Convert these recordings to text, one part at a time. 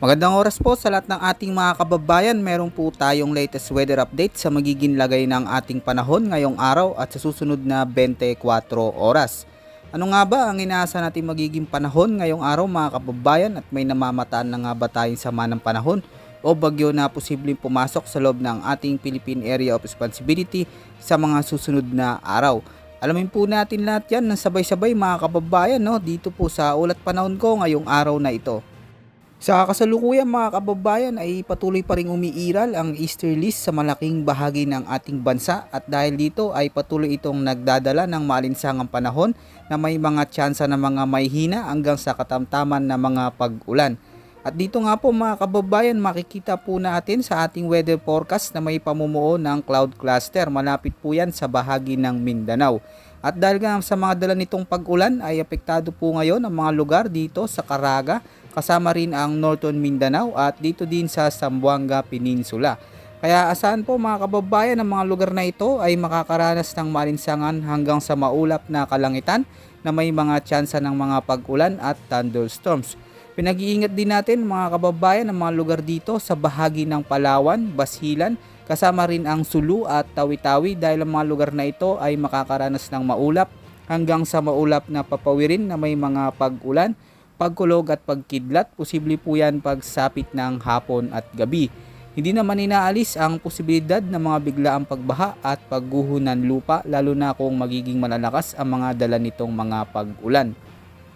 Magandang oras po sa lahat ng ating mga kababayan. Meron po tayong latest weather update sa magiging lagay ng ating panahon ngayong araw at sa susunod na 24 oras. Ano nga ba ang inaasahan natin magiging panahon ngayong araw mga kababayan, at may namamataan na nga ba tayong sama ng panahon o bagyo na posibleng pumasok sa loob ng ating Philippine Area of Responsibility sa mga susunod na araw? Alamin po natin lahat yan ng sabay-sabay mga kababayan, dito po sa ulat panahon ko ngayong araw na ito. Sa kasalukuyan mga kababayan ay patuloy pa ring umiiral ang easterlies sa malaking bahagi ng ating bansa, at dahil dito ay patuloy itong nagdadala ng maalinsangang panahon na may mga tsansa na mga mahihina hanggang sa katamtaman na mga pag-ulan. At dito nga po mga kababayan, makikita po natin sa ating weather forecast na may pamumuo ng cloud cluster. Malapit po yan sa bahagi ng Mindanao. At dahil nga sa mga dala nitong pag-ulan ay apektado po ngayon ang mga lugar dito sa Caraga, kasama rin ang Northern Mindanao at dito din sa Zamboanga Peninsula. Kaya asahan po mga kababayan, ang mga lugar na ito ay makakaranas ng maalinsangan hanggang sa maulap na kalangitan na may mga tsansa ng mga pag-ulan at thunderstorms. Pinag-iingat din natin mga kababayan ang mga lugar dito sa bahagi ng Palawan, Basilan, kasama rin ang Sulu at Tawi-Tawi, dahil ang mga lugar na ito ay makakaranas ng maulap hanggang sa maulap na papawirin na may mga pag-ulan, pagkulog at pagkidlat. Posible po yan pagsapit ng hapon at gabi. Hindi naman inaalis ang posibilidad ng mga biglaang pagbaha at pagguho ng lupa, lalo na kung magiging malalakas ang mga dala nitong mga pag-ulan.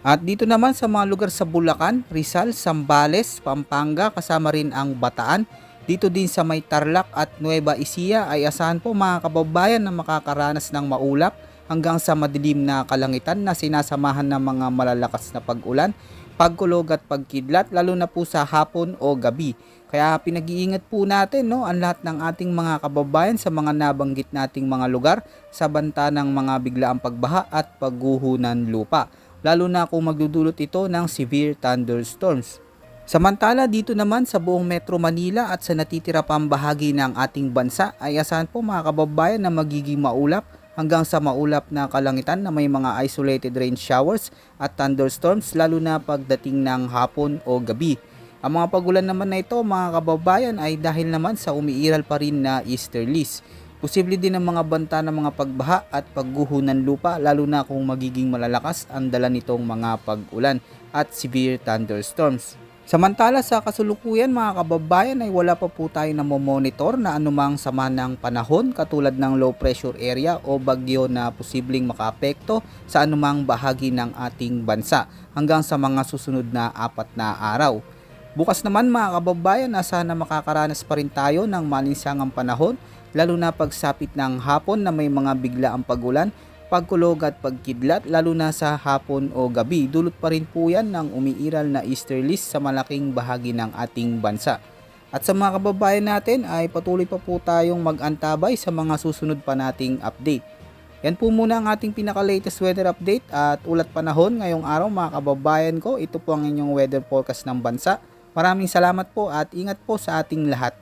At dito naman sa mga lugar sa Bulacan, Rizal, Zambales, Pampanga, kasama rin ang Bataan. Dito din sa may Tarlac at Nueva Ecija ay asahan po mga kababayan na makakaranas ng maulap hanggang sa madilim na kalangitan na sinasamahan ng mga malalakas na pag-ulan, pagkulog at pagkidlat, lalo na po sa hapon o gabi. Kaya pinag-iingat po natin ang lahat ng ating mga kababayan sa mga nabanggit nating mga lugar sa banta ng mga biglaang pagbaha at pagguho ng lupa, lalo na kung magdudulot ito ng severe thunderstorms. Samantala dito naman sa buong Metro Manila at sa natitira pang bahagi ng ating bansa ay asahan po mga kababayan na magiging maulap hanggang sa maulap na kalangitan na may mga isolated rain showers at thunderstorms, lalo na pagdating ng hapon o gabi. Ang mga pagulan naman na ito mga kababayan ay dahil naman sa umiiral pa rin na easterlies. Posible din ang mga banta ng mga pagbaha at pagguho ng lupa, lalo na kung magiging malalakas ang dala nitong mga pag-ulan at severe thunderstorms. Samantala sa kasulukuyan mga kababayan ay wala pa po tayo na monitor na anumang sama ng panahon katulad ng low pressure area o bagyo na posibleng makaapekto sa anumang bahagi ng ating bansa hanggang sa mga susunod na 4 na araw. Bukas naman mga kababayan, sana makakaranas pa rin tayo ng malinsangang panahon, lalo na pagsapit ng hapon na may mga biglaang pag-ulan, pagkulog at pagkidlat, lalo na sa hapon o gabi. Dulot pa rin po yan ng umiiral na easterlies sa malaking bahagi ng ating bansa. At sa mga kababayan natin ay patuloy pa po tayong mag-antabay sa mga susunod pa nating update. Yan po muna ang ating pinaka-latest weather update at ulat panahon ngayong araw mga kababayan ko. Ito po ang inyong weather forecast ng bansa. Maraming salamat po at ingat po sa ating lahat.